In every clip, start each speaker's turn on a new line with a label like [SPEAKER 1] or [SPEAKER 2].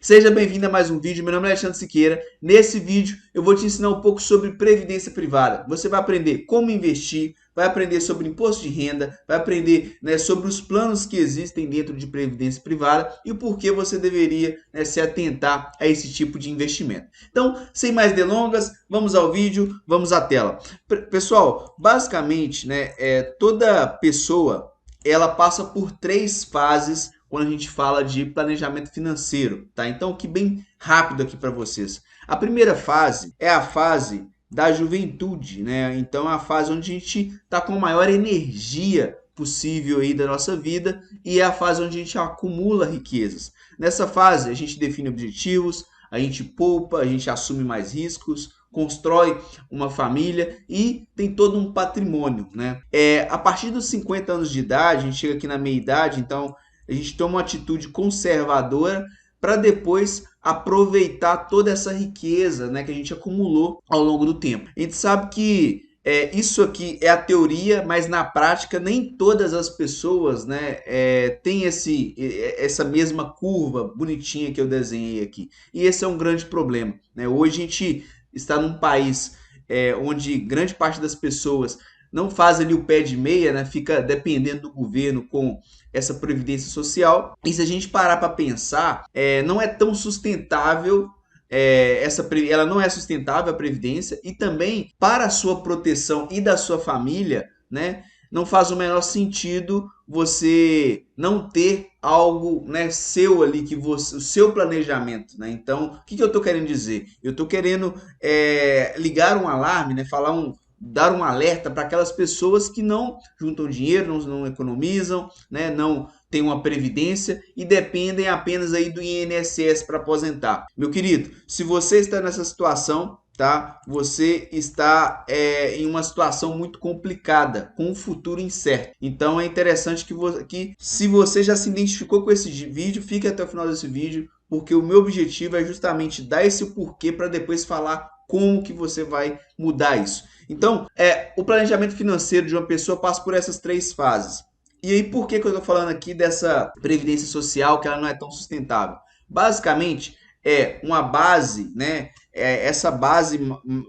[SPEAKER 1] Seja bem-vindo a mais um vídeo, meu nome é Alexandre Siqueira. Nesse vídeo eu vou te ensinar um pouco sobre previdência privada. Você vai aprender como investir, vai aprender sobre imposto de renda, vai aprender, sobre os planos que existem dentro de previdência privada e o porquê você deveria, se atentar a esse tipo de investimento. Então, sem mais delongas, vamos ao vídeo, vamos à tela. Pessoal, basicamente, toda pessoa ela passa por três fases quando a gente fala de planejamento financeiro, tá? Então, que bem rápido aqui para vocês. A primeira fase é a fase da juventude, né? Então, é a fase onde a gente está com a maior energia possível aí da nossa vida e é a fase onde a gente acumula riquezas. Nessa fase, a gente define objetivos, a gente poupa, a gente assume mais riscos, constrói uma família e tem todo um patrimônio, né? A partir dos 50 anos de idade, a gente chega aqui na meia-idade, então a gente toma uma atitude conservadora para depois aproveitar toda essa riqueza, né, que a gente acumulou ao longo do tempo. A gente sabe que isso aqui é a teoria, mas na prática nem todas as pessoas, têm essa mesma curva bonitinha que eu desenhei aqui. E esse é um grande problema, né? Hoje a gente está num país onde grande parte das pessoas não faz ali o pé de meia, né? Fica dependendo do governo com essa previdência social. E se a gente parar para pensar, não é tão sustentável. Ela não é sustentável a previdência e também para a sua proteção e da sua família, né? Não faz o menor sentido você não ter algo, né, seu ali que você, o seu planejamento, né? Então, o que eu estou querendo dizer? Eu estou querendo ligar um alarme, né? Dar um alerta para aquelas pessoas que não juntam dinheiro, não economizam, né, não têm uma previdência e dependem apenas aí do INSS para aposentar. Meu querido, se você está nessa situação, tá? Você está em uma situação muito complicada, com um futuro incerto. Então é interessante que se você já se identificou com esse vídeo, fique até o final desse vídeo, porque o meu objetivo é justamente dar esse porquê para depois falar como que você vai mudar isso. Então, o planejamento financeiro de uma pessoa passa por essas três fases. E aí, por que eu estou falando aqui dessa previdência social que ela não é tão sustentável? Basicamente, é uma base, né? Essa base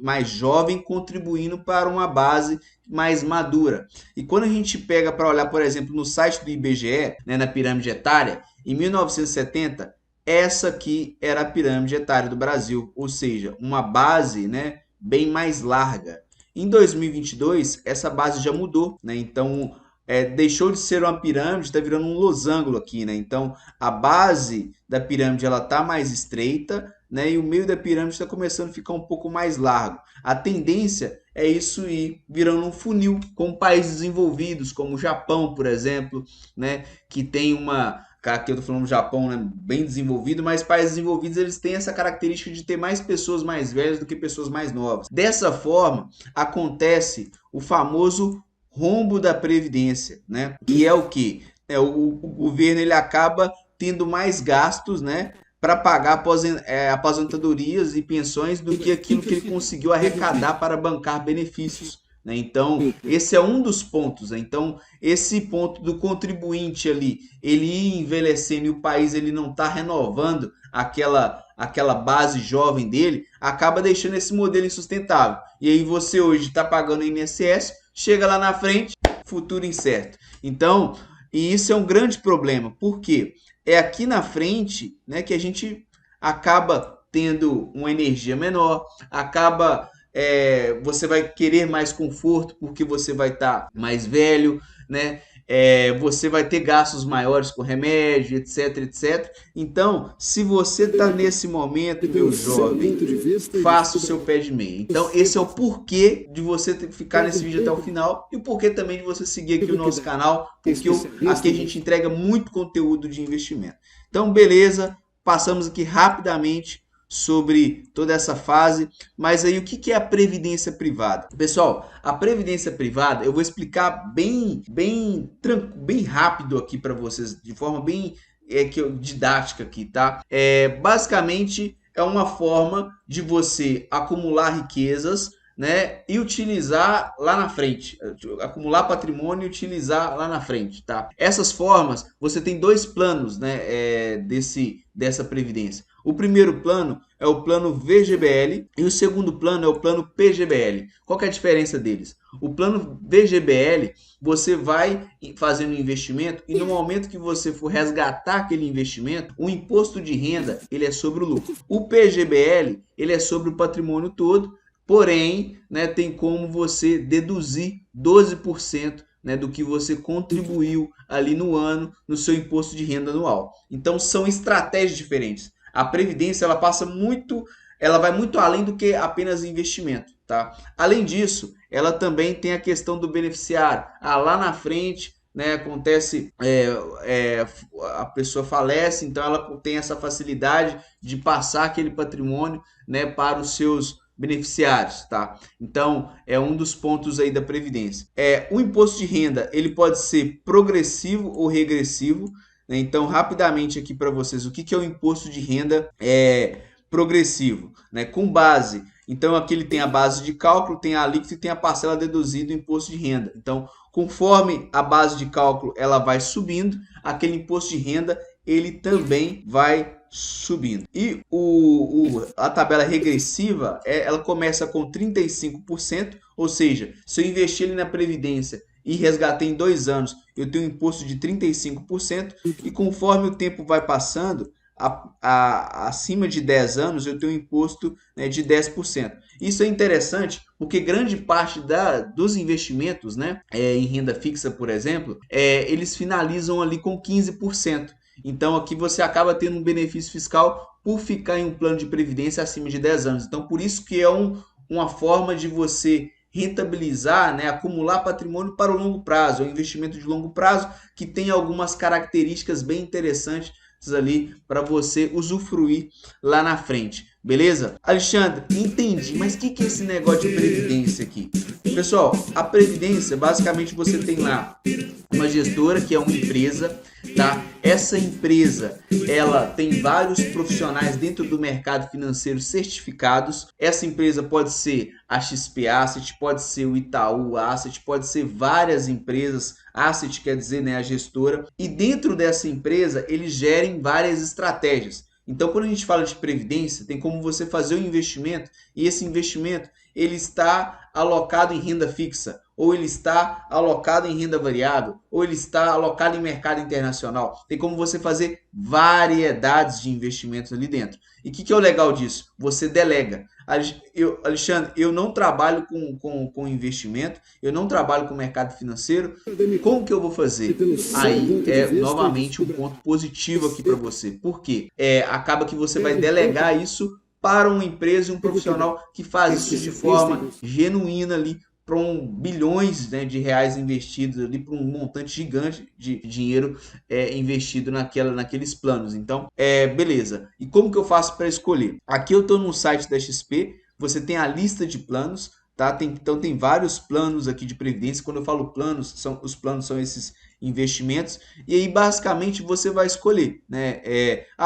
[SPEAKER 1] mais jovem contribuindo para uma base mais madura. E quando a gente pega para olhar, por exemplo, no site do IBGE, né, na pirâmide etária, em 1970, essa aqui era a pirâmide etária do Brasil, ou seja, uma base, né, bem mais larga. Em 2022, essa base já mudou, né? Então, deixou de ser uma pirâmide, está virando um losango aqui, né? Então, a base da pirâmide ela tá mais estreita, né? E o meio da pirâmide está começando a ficar um pouco mais largo. A tendência é isso ir virando um funil, com países desenvolvidos, como o Japão, por exemplo, né? Que tem uma aqui eu tô falando do Japão, né, bem desenvolvido, mas países desenvolvidos eles têm essa característica de ter mais pessoas mais velhas do que pessoas mais novas. Dessa forma, acontece o famoso rombo da previdência, né? E é o que? O governo ele acaba tendo mais gastos, né, para pagar aposentadorias e pensões do que aquilo que ele conseguiu arrecadar para bancar benefícios, né? Então, esse é um dos pontos, né? Então, esse ponto do contribuinte ali, ele ir envelhecendo e o país ele não está renovando aquela base jovem dele, acaba deixando esse modelo insustentável. E aí você hoje está pagando INSS, chega lá na frente, futuro incerto. Então, e isso é um grande problema. Por quê? É aqui na frente, né, que a gente acaba tendo uma energia menor, você vai querer mais conforto porque você vai estar mais velho, né? Você vai ter gastos maiores com remédio, etc, etc. Então, se você está nesse momento, meu jovem, faça o seu pé de meia. Então, esse é o porquê de você ficar nesse vídeo até o final e o porquê também de você seguir aqui o nosso canal, porque aqui a gente entrega muito conteúdo de investimento. Então, beleza, passamos aqui rapidamente sobre toda essa fase, mas aí o que é a previdência privada? Pessoal, a previdência privada eu vou explicar bem rápido aqui para vocês, de forma bem didática aqui, tá? Basicamente é uma forma de você acumular riquezas, né, e utilizar lá na frente, acumular patrimônio e utilizar lá na frente, tá? Essas formas, você tem dois planos, né, dessa previdência. O primeiro plano é o plano VGBL e o segundo plano é o plano PGBL. Qual que é a diferença deles? O plano VGBL, você vai fazendo um investimento e no momento que você for resgatar aquele investimento, o imposto de renda ele é sobre o lucro. O PGBL ele é sobre o patrimônio todo, porém, né, tem como você deduzir 12%, né, do que você contribuiu ali no ano no seu imposto de renda anual. Então são estratégias diferentes. A previdência ela vai muito além do que apenas investimento, tá? Além disso, ela também tem a questão do beneficiário. Lá na frente, né, acontece, a pessoa falece, então ela tem essa facilidade de passar aquele patrimônio, né, para os seus beneficiários, tá? Então, é um dos pontos aí da previdência. O imposto de renda, ele pode ser progressivo ou regressivo, né? Então, rapidamente aqui para vocês, o que é o imposto de renda progressivo, né? Com base, então aqui ele tem a base de cálculo, tem a alíquota e tem a parcela deduzida do imposto de renda. Então, conforme a base de cálculo ela vai subindo, aquele imposto de renda ele também vai subindo. E a tabela regressiva, ela começa com 35%, ou seja, se eu investir ali na Previdência e resgatei em 2 anos, eu tenho um imposto de 35%, e conforme o tempo vai passando, acima de 10 anos, eu tenho um imposto, né, de 10%. Isso é interessante porque grande parte dos investimentos, né, em renda fixa, por exemplo, eles finalizam ali com 15%. Então aqui você acaba tendo um benefício fiscal por ficar em um plano de previdência acima de 10 anos. Então por isso que é uma forma de você rentabilizar, né, acumular patrimônio para o longo prazo. É um investimento de longo prazo que tem algumas características bem interessantes ali para você usufruir lá na frente. Beleza? Alexandre, entendi, mas o que é esse negócio de previdência aqui? Pessoal, a previdência, basicamente você tem lá uma gestora que é uma empresa, tá? Essa empresa, ela tem vários profissionais dentro do mercado financeiro certificados. Essa empresa pode ser a XP Asset, pode ser o Itaú Asset, pode ser várias empresas. Asset quer dizer, né, a gestora. E dentro dessa empresa, eles gerem várias estratégias. Então, quando a gente fala de previdência, tem como você fazer um investimento e esse investimento ele está alocado em renda fixa, ou ele está alocado em renda variável, ou ele está alocado em mercado internacional. Tem como você fazer variedades de investimentos ali dentro. E o que é o legal disso? Você delega. Alexandre, eu não trabalho com investimento, eu não trabalho com mercado financeiro. Como que eu vou fazer? Aí novamente um ponto positivo aqui para você. Por quê? Acaba que você vai delegar isso para uma empresa e um profissional que faz isso de forma genuína ali, para bilhões, né, de reais investidos ali, para um montante gigante de dinheiro investido naqueles planos. Então, beleza. E como que eu faço para escolher? Aqui eu estou no site da XP, você tem a lista de planos, tá? Então tem vários planos aqui de previdência. Quando eu falo planos, os planos são esses investimentos, e aí basicamente você vai escolher, né?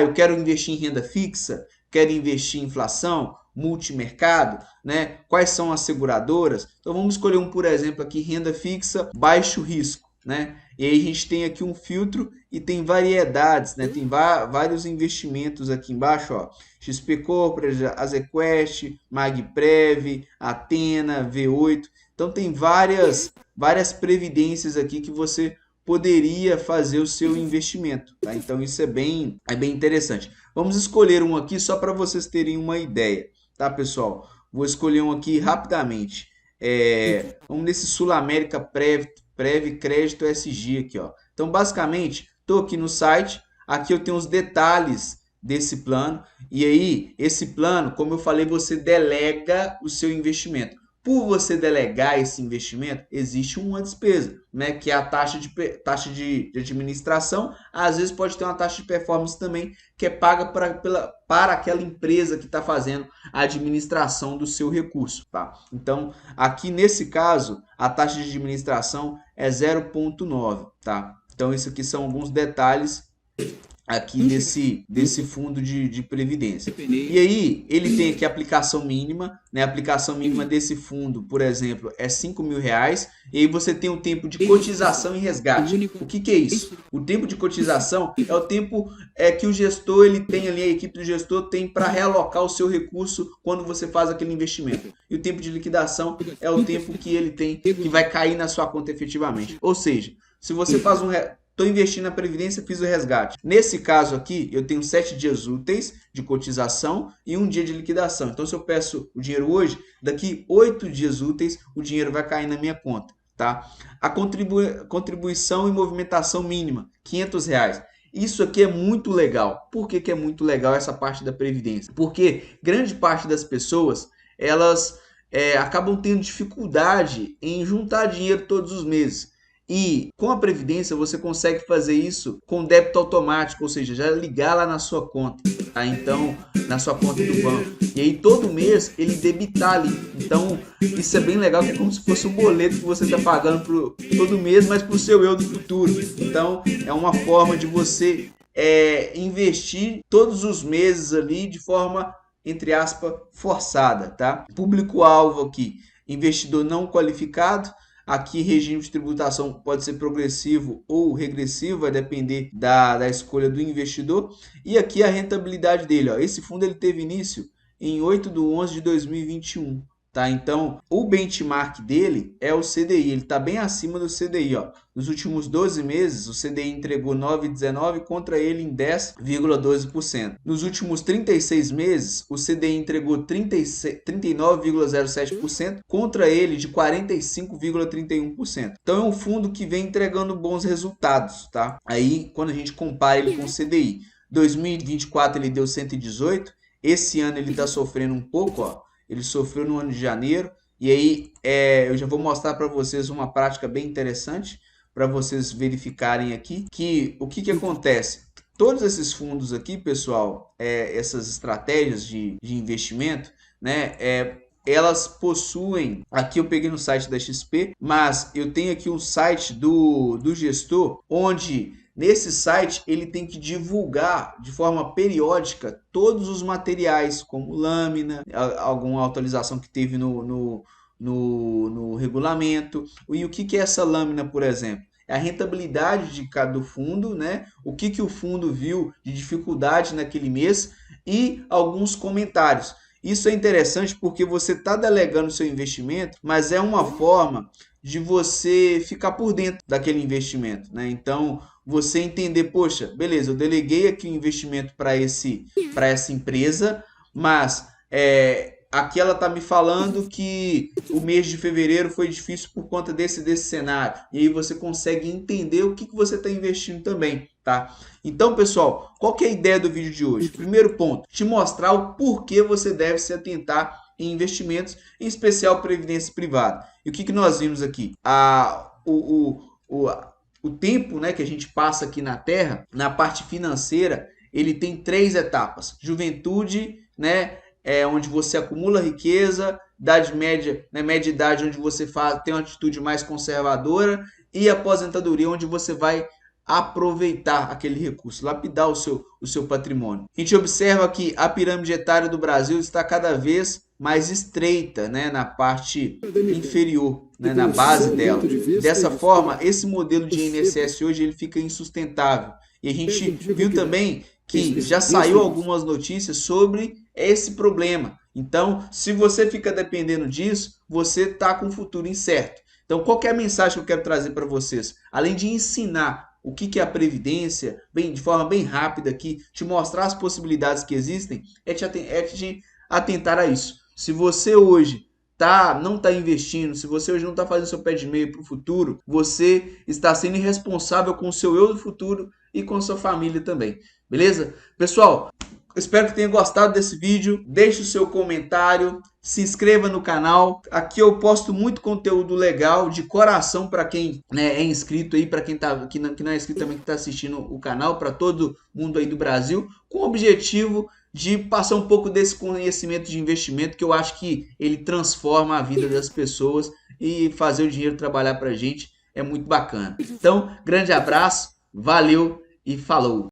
[SPEAKER 1] Eu quero investir em renda fixa, quero investir em inflação, multimercado, né? Quais são as seguradoras? Então vamos escolher por exemplo, aqui renda fixa, baixo risco, né? E aí a gente tem aqui um filtro e tem variedades, né? Tem vários investimentos aqui embaixo, ó. XP Corporate, Azequest, Magprev, Athena, V8. Então tem várias previdências aqui que você poderia fazer o seu investimento, tá? Então isso é bem interessante. Vamos escolher um aqui só para vocês terem uma ideia, tá, pessoal? Vou escolher um aqui rapidamente. Vamos nesse Sul América Prev Crédito SG aqui, ó. Então, basicamente, estou aqui no site. Aqui eu tenho os detalhes desse plano. E aí, esse plano, como eu falei, você delega o seu investimento. Por você delegar esse investimento, existe uma despesa, né, que é a taxa de administração. Às vezes pode ter uma taxa de performance também, que é paga para aquela empresa que está fazendo a administração do seu recurso. Tá? Então, aqui nesse caso, a taxa de administração é 0,9. Tá? Então, isso aqui são alguns detalhes aqui desse fundo de previdência. E aí ele tem aqui a aplicação mínima, né? A aplicação mínima desse fundo, por exemplo, é R$ 5.000. E aí você tem o tempo de cotização e resgate. O que é isso? O tempo de cotização é o tempo que o gestor ele tem ali, a equipe do gestor tem para realocar o seu recurso quando você faz aquele investimento. E o tempo de liquidação é o tempo que ele tem que vai cair na sua conta efetivamente. Ou seja, se você faz estou investindo na Previdência, fiz o resgate. Nesse caso aqui, eu tenho 7 dias úteis de cotização e 1 dia de liquidação. Então, se eu peço o dinheiro hoje, daqui 8 dias úteis, o dinheiro vai cair na minha conta. Tá? A contribuição e movimentação mínima, R$ 500. Isso aqui é muito legal. Por que é muito legal essa parte da Previdência? Porque grande parte das pessoas, elas acabam tendo dificuldade em juntar dinheiro todos os meses. E com a Previdência você consegue fazer isso com débito automático, ou seja, já ligar lá na sua conta, tá? Então, na sua conta do banco. E aí todo mês ele debitar ali. Então, isso é bem legal, que é como se fosse um boleto que você está pagando todo mês, mas para o seu eu do futuro. Então, é uma forma de você investir todos os meses ali de forma, entre aspas, forçada, tá? Público-alvo aqui, investidor não qualificado. Aqui, regime de tributação pode ser progressivo ou regressivo, vai depender da escolha do investidor. E aqui a rentabilidade dele. Ó. Esse fundo ele teve início em 8/11/2021. Tá? Então, o benchmark dele é o CDI, ele está bem acima do CDI. Ó. Nos últimos 12 meses, o CDI entregou 9,19 contra ele em 10,12%. Nos últimos 36 meses, o CDI entregou 39,07% contra ele de 45,31%. Então, é um fundo que vem entregando bons resultados. Tá? Aí, quando a gente compara ele com o CDI, 2024 ele deu 118, esse ano ele está sofrendo um pouco, ó. Ele sofreu no ano de janeiro. E aí eu já vou mostrar para vocês uma prática bem interessante para vocês verificarem aqui que o que acontece. Todos esses fundos aqui, pessoal, essas estratégias de investimento, né, elas possuem, aqui eu peguei no site da XP, mas eu tenho aqui um site do gestor, onde nesse site ele tem que divulgar de forma periódica todos os materiais, como lâmina, alguma atualização que teve no regulamento. E o que é essa lâmina, por exemplo? É a rentabilidade de cada fundo, né? O que o fundo viu de dificuldade naquele mês e alguns comentários. Isso é interessante porque você está delegando seu investimento, mas é uma forma de você ficar por dentro daquele investimento, né? Então, você entender, poxa, beleza, eu deleguei aqui o investimento para essa empresa, mas aqui ela está me falando que o mês de fevereiro foi difícil por conta desse cenário. E aí você consegue entender o que você está investindo também, tá? Então, pessoal, qual que é a ideia do vídeo de hoje? Primeiro ponto, te mostrar o porquê você deve se atentar em investimentos, em especial previdência privada. E o que nós vimos aqui? O tempo, né, que a gente passa aqui na Terra, na parte financeira, ele tem 3 etapas. Juventude, né, onde você acumula riqueza, idade média, né, média idade, onde você tem uma atitude mais conservadora, e aposentadoria, onde você vai aproveitar aquele recurso, lapidar o seu patrimônio. A gente observa que a pirâmide etária do Brasil está cada vez mais estreita, né, na parte inferior, né, na base dela. Dessa forma, esse modelo de INSS hoje ele fica insustentável. E a gente viu também que já saiu algumas notícias sobre esse problema. Então, se você fica dependendo disso, você está com o futuro incerto. Então, qual que é a mensagem que eu quero trazer para vocês? Além de ensinar o que é a Previdência, de forma bem rápida aqui, te mostrar as possibilidades que existem, é te atentar a isso. Se você hoje não está investindo, se você hoje não está fazendo seu pé de meia para o futuro, você está sendo irresponsável com o seu eu do futuro e com a sua família também. Beleza? Pessoal, espero que tenha gostado desse vídeo. Deixe o seu comentário, se inscreva no canal. Aqui eu posto muito conteúdo legal, de coração, para quem, né, é inscrito aí, para quem que não é inscrito também, que está assistindo o canal, para todo mundo aí do Brasil, com o objetivo de passar um pouco desse conhecimento de investimento, que eu acho que ele transforma a vida das pessoas, e fazer o dinheiro trabalhar para a gente é muito bacana. Então, grande abraço, valeu e falou!